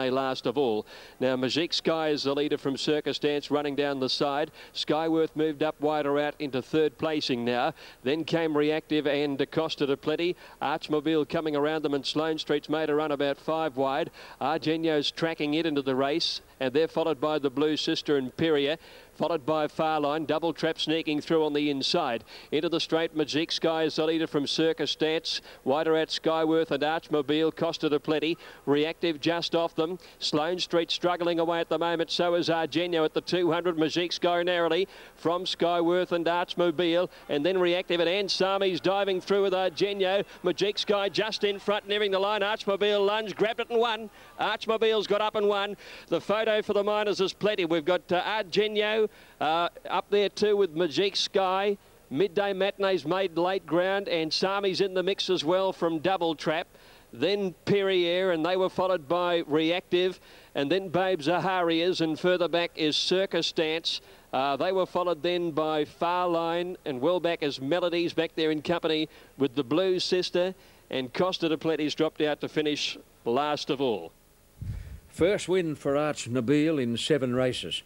last of all. Now Magic Sky is the leader from Circus Dance running down the side. Skyworth moved up wider out into third placing now. Then came Reactive and Costa de Plenty. Archmobile coming around them, and Sloane Street's made a run about 5 wide. Argenio's tracking it into the race, and they're followed by the Blue Sister Imperia, followed by Farline. Double Trap sneaking through on the inside. Into the straight, Magic Sky is the leader from Circus Dance. Wider out, Skyworth and Archmobile. Costa de Plenty. Reactive just off them. Sloane Street struggling away at the moment. So is Argenio at the 200. Magic Sky narrowly from Skyworth and Archmobile. And then Reactive and Ansami's diving through with Argenio. Magic Sky just in front, nearing the line. Archmobile lunged, grabbed it and won. Archmobile's got up and won. The photo for the miners is plenty. We've got Argenio up there too with Magic Sky. Midday Matinee's made late ground, and Sami's in the mix as well from Double Trap. Then Perrier, and they were followed by Reactive, and then Babe Zaharias, and further back is Circus Dance. They were followed then by Farline, and well back is Melodies back there in company with the Blue Sister, and Costa de Plenty's dropped out to finish last of all. First win for Archmobile in 7 races.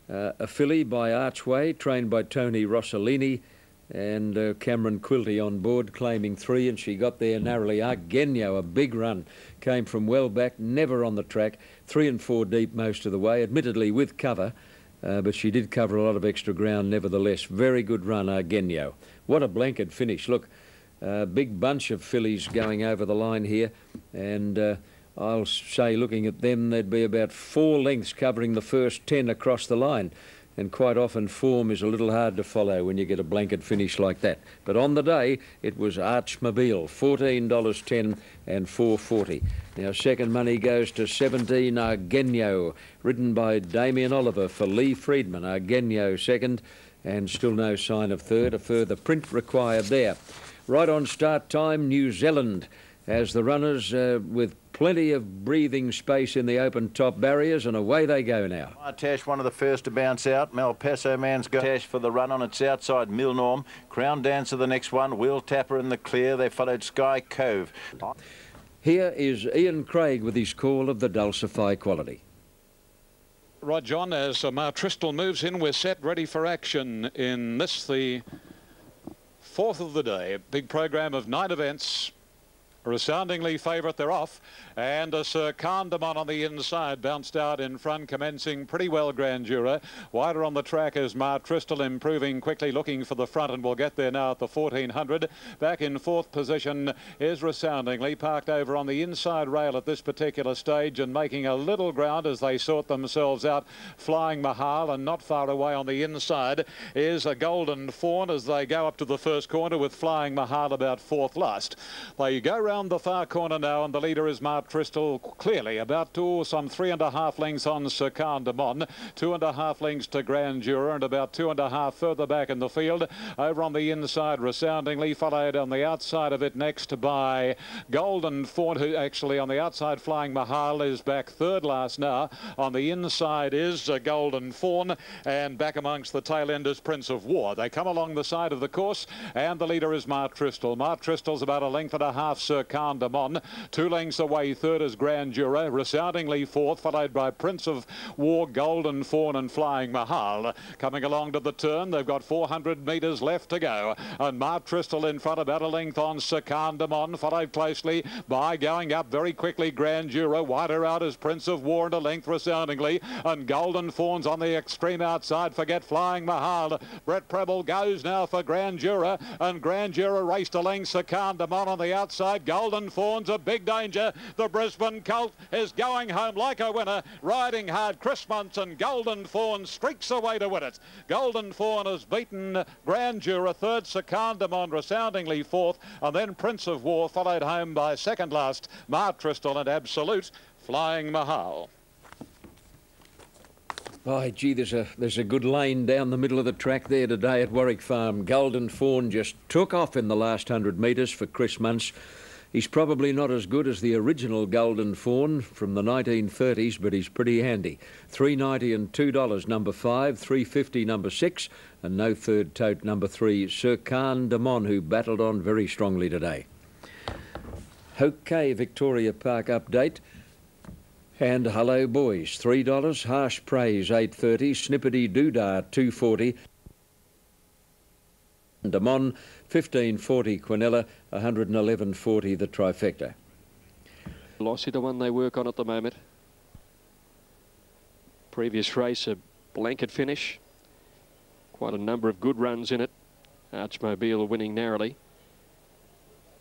A filly by Archway, trained by Tony Rossellini, and Cameron Quilty on board, claiming 3, and she got there narrowly. Argenio, a big run, came from well back, never on the track, 3 and 4 deep most of the way, admittedly with cover, but she did cover a lot of extra ground nevertheless. Very good run, Argenio. What a blanket finish. Look, big bunch of fillies going over the line here, and I'll say, looking at them, there'd be about 4 lengths covering the first 10 across the line. And quite often form is a little hard to follow when you get a blanket finish like that. But on the day, it was Archmobile, $14.10 and $4.40. Now, second money goes to 17 Argenio, ridden by Damien Oliver for Lee Friedman. Argenio second, and still no sign of third. A further print required there. Right on start time, New Zealand as the runners with plenty of breathing space in the open top barriers, and away they go now. Tash, one of the first to bounce out. Malpaso Man's got Tash for the run on its outside. Milnorm, Crown Dancer the next one. Wheel Tapper in the clear. They followed Sky Cove. Here is Ian Craig with his call of the Dulcify quality. Right, John, as Martristal moves in, we're set, ready for action in this, the 4th of the day. Big program of 9 events. Resoundingly favourite, they're off, and Sir Candamon on the inside bounced out in front, commencing pretty well, Grand Juror. Wider on the track is Martristal, improving quickly, looking for the front, and will get there now at the 1400. Back in 4th position is Resoundingly, parked over on the inside rail at this particular stage and making a little ground as they sort themselves out. Flying Mahal, and not far away on the inside is a Golden Fawn as they go up to the first corner with Flying Mahal about 4th last. They go round the far corner now, and the leader is Martristal, clearly about some 3.5 lengths on Sir Candamon, 2.5 lengths to Grand Juror, and about 2.5 further back in the field. Over on the inside, Resoundingly, followed on the outside of it next by Golden Fawn, who actually on the outside, Flying Mahal, is back 3rd last now. On the inside is Golden Fawn, and back amongst the tail end is Prince of War. They come along the side of the course, and the leader is Martristal. Martristal's about 1.5 lengths, Sir Candamon. 2 lengths away, 3rd is Grand Juror. Resoundingly 4th, followed by Prince of War, Golden Fawn and Flying Mahal. Coming along to the turn, they've got 400 metres left to go. And Martristal in front, about 1 length on Sir Candamon, followed closely by, going up very quickly, Grand Juror. Wider out is Prince of War and 1 length Resoundingly. And Golden Fawn's on the extreme outside. Forget Flying Mahal. Brett Preble goes now for Grand Juror, and Grand Juror raced 1 length. Sir Candamon on the outside. Golden Fawn's a big danger. The Brisbane Colt is going home like a winner, riding hard. Chris Munson, Golden Fawn streaks away to win it. Golden Fawn has beaten Grand Juror, 3rd, Sir Candamon, Resoundingly 4th, and then Prince of War, followed home by 2nd last, Martristal and Absolute, Flying Mahal. Oh, gee, there's a good lane down the middle of the track there today at Warwick Farm. Golden Fawn just took off in the last 100 metres for Chris Munce. He's probably not as good as the original Golden Fawn from the 1930s, but he's pretty handy. $3.90 and $2, number 5, $3.50, number 6, and no third tote, number 3, Sir Candamon, who battled on very strongly today. Okay, Victoria Park update. And Hello Boys, $3. Harsh Praise, $8.30. Snippety Doodah, $2.40. Damon, $15.40. Quinella, $111.40. The trifecta. Lossy, the one they work on at the moment. Previous race, a blanket finish. Quite a number of good runs in it. Archmobile winning narrowly.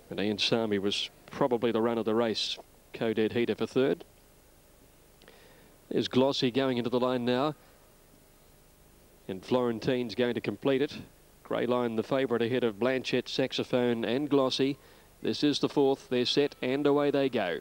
And Ian Sami was probably the run of the race. Co-dead heater for third. There's Glossy going into the line now. And Florentine's going to complete it. Grey Line the favourite ahead of Blanchett, Saxophone and Glossy. This is the fourth. They're set and away they go.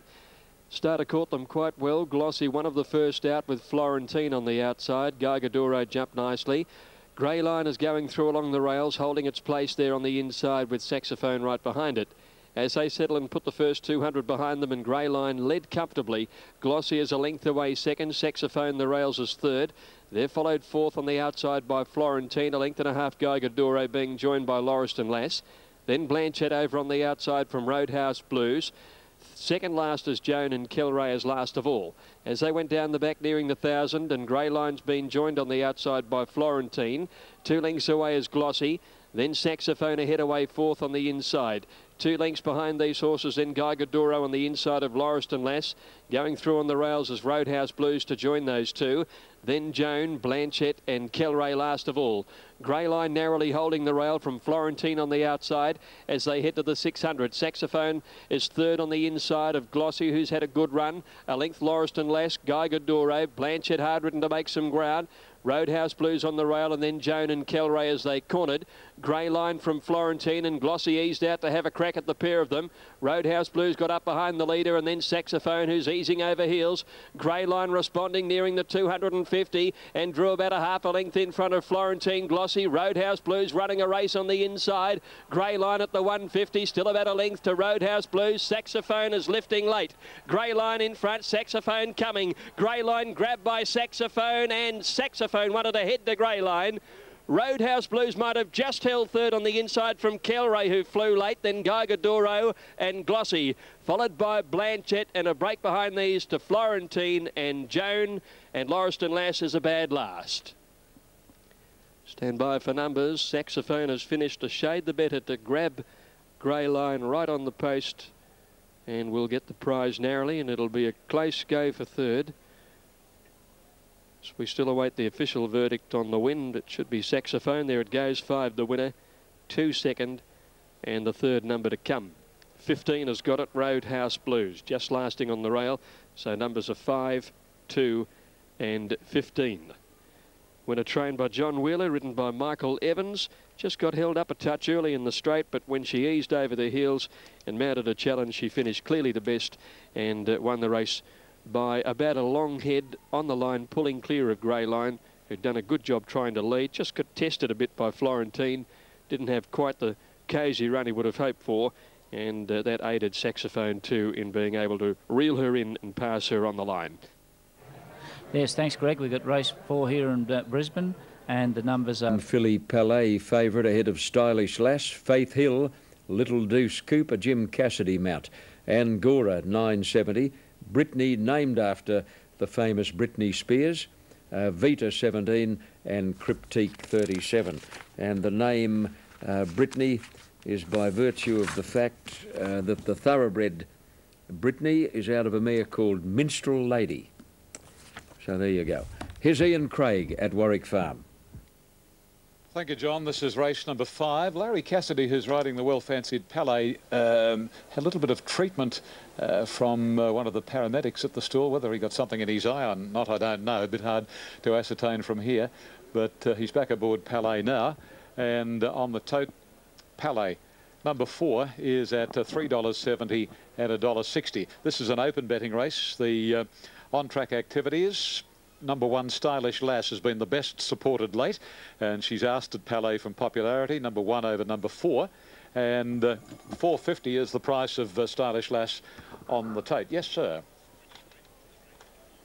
Starter caught them quite well. Glossy, one of the first out with Florentine on the outside. Gargadoro jumped nicely. Grey Line is going through along the rails, holding its place there on the inside with Saxophone right behind it. As they settle and put the first 200 behind them, and Grey Line led comfortably. Glossy is a length away second. Saxophone the rails is third. They're followed fourth on the outside by Florentine, a length and a half Gargadoro being joined by Lauriston Lass. Then Blanchett over on the outside from Roadhouse Blues. Second last is Joan and Kilray as last of all. As they went down the back nearing the 1,000, and Grey Line's been joined on the outside by Florentine. 2 lengths away is Glossy. Then Saxophone ahead away fourth on the inside. 2 lengths behind these horses, then Gargadoro on the inside of Lauriston Lass. Going through on the rails is Roadhouse Blues to join those two. Then Joan, Blanchett and Kilray last of all. Grey Line narrowly holding the rail from Florentine on the outside as they head to the 600. Saxophone is third on the inside of Glossy, who's had a good run. A length Lauriston Lass, Gargadoro, Blanchett hard ridden to make some ground. Roadhouse Blues on the rail, and then Joan and Kilray as they cornered. Grey Line from Florentine, and Glossy eased out to have a crack at the pair of them. Roadhouse Blues got up behind the leader, and then Saxophone, who's easing over heels. Grey Line responding nearing the 250 and drew about a half a length in front of Florentine. Glossy, Roadhouse Blues running a race on the inside. Grey Line at the 150, still about a length to Roadhouse Blues. Saxophone is lifting late. Grey Line in front, Saxophone coming. Grey Line grabbed by Saxophone, and Saxophone wanted to head to Grey Line. Roadhouse Blues might have just held third on the inside from Kilray, who flew late. Then Gargadoro and Glossy, followed by Blanchett, and a break behind these to Florentine and Joan, and Lauriston Lass is a bad last. Stand by for numbers. Saxophone has finished a shade the better to grab Grey Line right on the post, and will get the prize narrowly, and it'll be a close go for third. So we still await the official verdict on the win. It should be Saxophone. There it goes. 5 the winner, 2 second, and the third number to come. 15 has got it. Roadhouse Blues just lasting on the rail. So numbers are 5, 2 and 15. Winner trained by John Wheeler, ridden by Michael Evans. Just got held up a touch early in the straight, but when she eased over the heels and mounted a challenge, she finished clearly the best and won the race by about a long head on the line, pulling clear of Grey Line, who'd done a good job trying to lead. Just got tested a bit by Florentine. Didn't have quite the cosy run he would have hoped for, and that aided Saxophone too in being able to reel her in and pass her on the line. Yes, thanks, Greg. We've got race 4 here in Brisbane, and the numbers are... Philly Palais favourite ahead of Stylish Lass, Faith Hill, Little Deuce Cooper, Jim Cassidy mount, Angora 970, Brittany, named after the famous Britney Spears, Vita 17 and Cryptique 37. And the name Brittany is by virtue of the fact that the thoroughbred Brittany is out of a mare called Minstrel Lady. So there you go. Here's Ian Craig at Warwick Farm. Thank you, John. This is race number 5. Larry Cassidy, who's riding the well-fancied Palais, had a little bit of treatment from one of the paramedics at the stall. Whether he got something in his eye or not, I don't know. A bit hard to ascertain from here. But he's back aboard Palais now. And on the tote, Palais, number 4, is at $3.70 and $1.60. This is an open betting race. The on-track activities... Number 1, Stylish Lass, has been the best supported late, and she's ousted Palais from popularity. Number 1 over number 4, and $4.50 is the price of Stylish Lass on the tote. Yes, sir.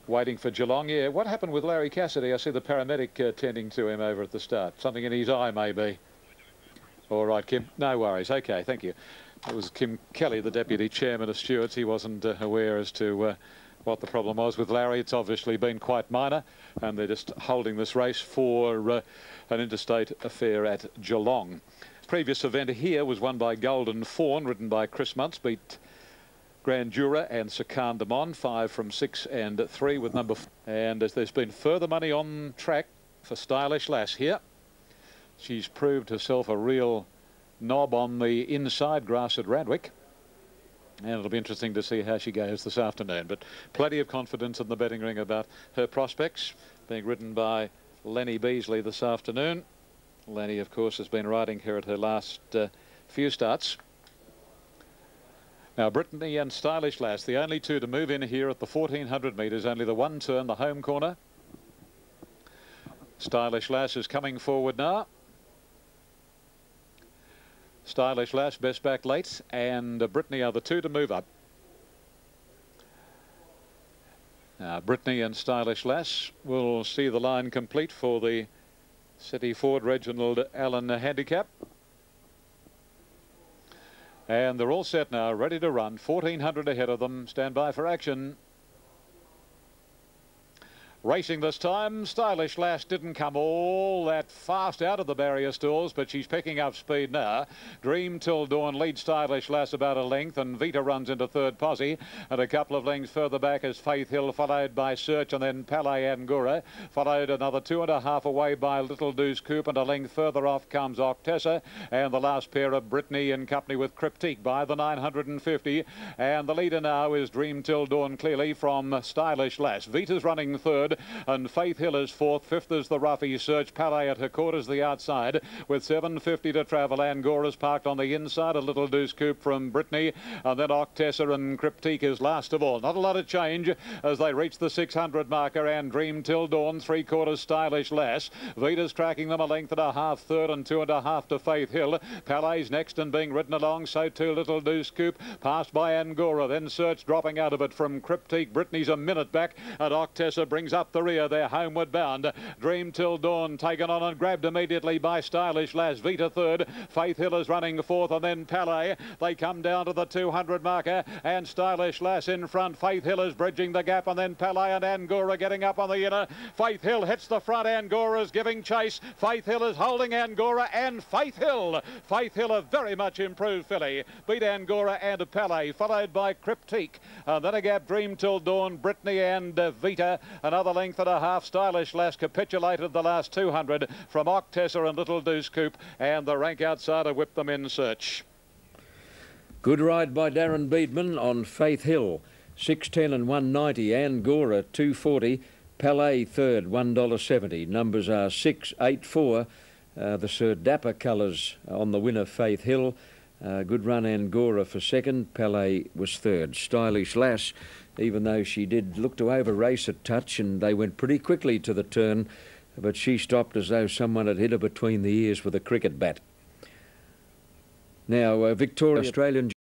Waiting for Geelong. Yeah, what happened with Larry Cassidy? I see the paramedic tending to him over at the start. Something in his eye, maybe. All right, Kim. No worries. Okay, thank you. It was Kim Kelly, the deputy chairman of stewards. He wasn't aware as to what the problem was with Larry. It's obviously been quite minor, and they're just holding this race for an interstate affair at Geelong. Previous event here was won by Golden Fawn, ridden by Chris Muntz, beat Grandura and Sekan Damon, 5 from 6 and 3 with number 4. And as there's been further money on track for Stylish Lass here, she's proved herself a real knob on the inside grass at Radwick. And it'll be interesting to see how she goes this afternoon. But plenty of confidence in the betting ring about her prospects, being ridden by Lenny Beasley this afternoon. Lenny, of course, has been riding her at her last few starts. Now, Brittany and Stylish Lass, the only two to move in here at the 1400 metres, only the one turn, the home corner. Stylish Lass is coming forward now. Stylish Lass best back late, and Brittany are the two to move up. Now, Brittany and Stylish Lass will see the line complete for the City Ford Reginald Allen handicap. And they're all set now, ready to run. 1400 ahead of them. Stand by for action. Racing this time, Stylish Lass didn't come all that fast out of the barrier stalls, but she's picking up speed now. Dream Till Dawn leads Stylish Lass about a length, and Vita runs into third posse. And a couple of lengths further back is Faith Hill, followed by Search, and then Palais Angora, followed another 2.5 away by Little Deuce Coupe, and a length further off comes Octessa, and the last pair of Brittany in company with Cryptique by the 950. And the leader now is Dream Till Dawn, clearly from Stylish Lass. Vita's running third, and Faith Hill is fourth. Fifth is the Roughy Search. Palais at her quarters the outside with 7.50 to travel. Angora's parked on the inside. A Little Deuce Coupe from Brittany, and then Octessa and Cryptique is last of all. Not a lot of change as they reach the 600 marker, and Dream Till Dawn, 3/4 Stylish Lass. Vita's tracking them a length and a half third, and 2.5 to Faith Hill. Palais next and being ridden along, so too Little Deuce Coupe, passed by Angora, then Search dropping out of it from Cryptique. Brittany's a minute back, and Octessa brings up the rear. They're homeward bound. Dream Till Dawn taken on and grabbed immediately by Stylish Lass. Vita third. Faith Hill is running fourth, and then Palais. They come down to the 200 marker, and Stylish Lass in front. Faith Hill is bridging the gap, and then Palais and Angora getting up on the inner. Faith Hill hits the front. Angora's giving chase. Faith Hill is holding Angora, and Faith Hill. Faith Hill, a very much improved filly, beat Angora and Palais, followed by Cryptique. Then a gap, Dream Till Dawn, Brittany and Vita. Another length and a half. Stylish Lass capitulated the last 200 from Octessa and Little Deuce Coupe, and the rank outsider whipped them in Search. Good ride by Darren Beedman on Faith Hill, 6.10 and 1.90. Angora 2.40. Palais third, $1.70. Numbers are 6, 8, 4. The Sir Dapper colours on the winner, Faith Hill. Good run Angora for second. Palais was third. Stylish Lass, even though she did look to over-race a touch, and they went pretty quickly to the turn, but she stopped as though someone had hit her between the ears with a cricket bat. Now, Victoria, Australian